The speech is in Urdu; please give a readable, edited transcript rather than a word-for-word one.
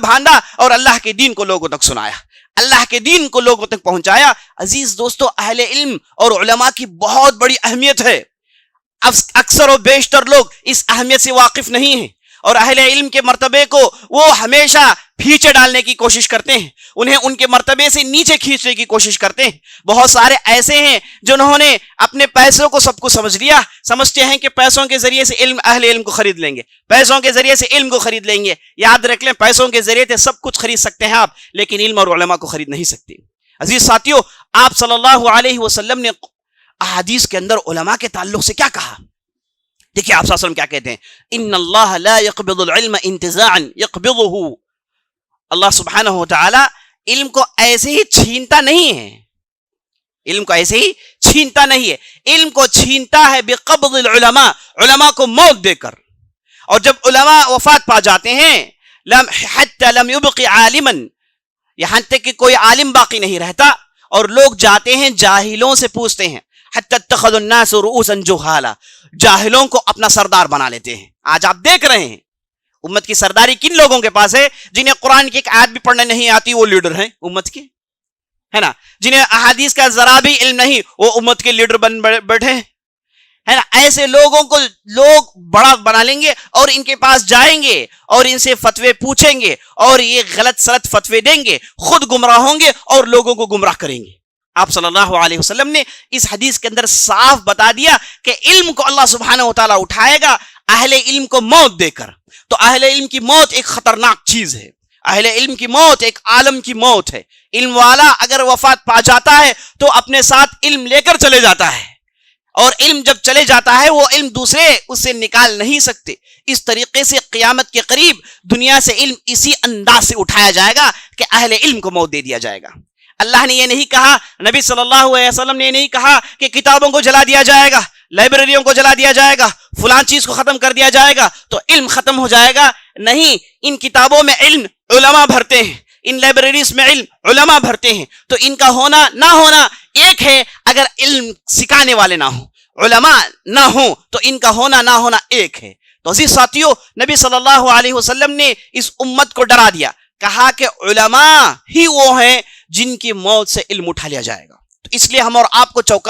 باندھا اور اللہ کے دین کو لوگوں تک سنایا، اللہ کے دین کو لوگوں تک پہنچایا۔ عزیز دوستو، اہل علم اور علماء کی بہت بڑی اہمیت ہے، اکثر و بیشتر لوگ اس اہمیت سے واقف نہیں ہیں، اور اہل علم کے مرتبے کو وہ ہمیشہ پیچھے ڈالنے کی کوشش کرتے ہیں، انہیں ان کے مرتبے سے نیچے کھینچنے کی کوشش کرتے ہیں۔ بہت سارے ایسے ہیں جنہوں نے اپنے پیسوں کو سب کچھ سمجھ لیا، سمجھتے ہیں کہ پیسوں کے ذریعے سے اہل علم کو خرید لیں گے، پیسوں کے ذریعے سے علم کو خرید لیں گے۔ یاد رکھ لیں، پیسوں کے ذریعے سے سب کچھ خرید سکتے ہیں آپ، لیکن علم اور علماء کو خرید نہیں سکتے۔ عزیز ساتھیو، آپ صلی اللہ علیہ وسلم نے احادیث کے اندر علماء کے تعلق سے کیا کہا؟ دیکھیے آپ صلی اللہ علیہ وسلم کیا کہتے ہیں، ان اللہ لا يقبض العلم انتزاعا يقبضه۔ اللہ سبحانہ وتعالی علم کو ایسے ہی چھینتا نہیں ہے، علم کو ایسے ہی چھینتا نہیں ہے، علم کو چھینتا ہے بقبض العلماء، علماء کو موت دے کر۔ اور جب علماء وفات پا جاتے ہیں، حتی لم يبق عالما، یہاں تک کہ کوئی عالم باقی نہیں رہتا، اور لوگ جاتے ہیں جاہلوں سے پوچھتے ہیں، حتی اتخذوا الناس رؤوسا جہالا، جاہلوں کو اپنا سردار بنا لیتے ہیں۔ آج آپ دیکھ رہے ہیں امت کی سرداری کن لوگوں کے پاس ہے؟ جنہیں قرآن کی ایک آیت بھی پڑھنے نہیں آتی وہ لیڈر ہیں امت کے، ہے نا؟ جنہیں احادیث کا ذرا بھی علم نہیں وہ امت کے لیڈر بن بیٹھے ہیں، ہے نا؟ ایسے لوگوں کو لوگ بڑا بنا لیں گے اور ان کے پاس جائیں گے اور ان سے فتوے پوچھیں گے اور یہ غلط سلط فتوے دیں گے، خود گمراہ ہوں گے اور لوگوں کو گمراہ کریں گے۔ آپ صلی اللہ علیہ وسلم نے اس حدیث کے اندر صاف بتا دیا کہ علم کو اللہ سبحانہ وتعالی اٹھائے گا اہل علم کو موت دے کر۔ تو اہل علم کی موت ایک خطرناک چیز ہے، اہل علم کی موت ایک عالم کی موت ہے۔ علم والا اگر وفات پا جاتا ہے تو اپنے ساتھ علم لے کر چلے جاتا ہے، اور علم جب چلے جاتا ہے وہ علم دوسرے اس سے نکال نہیں سکتے۔ اس طریقے سے قیامت کے قریب دنیا سے علم اسی انداز سے اٹھایا جائے گا کہ اہل علم کو موت دے دیا جائے گا۔ اللہ نے یہ نہیں کہا، نبی صلی اللہ علیہ وسلم نے یہ نہیں کہا کہ کتابوں کو جلا دیا جائے گا، لائبریریوں کو جلا دیا جائے گا، فلان چیز کو ختم کر دیا جائے گا تو علم ختم ہو جائے گا۔ نہیں، ان کتابوں میں علم علماء بھرتے ہیں، ان لائبریریز میں علم علماء بھرتے ہیں، تو ان کا ہونا نہ ہونا ایک ہے۔ اگر علم سکھانے والے نہ ہوں، علماء نہ ہوں، تو ان کا ہونا نہ ہونا ایک ہے۔ تو عزیز ساتھیو، نبی صلی اللہ علیہ وسلم نے اس امت کو ڈرا دیا، کہا کہ علماء ہی وہ ہیں جن کی موت سے علم اٹھا لیا جائے گا۔ تو اس لیے ہم اور آپ کو چوکنا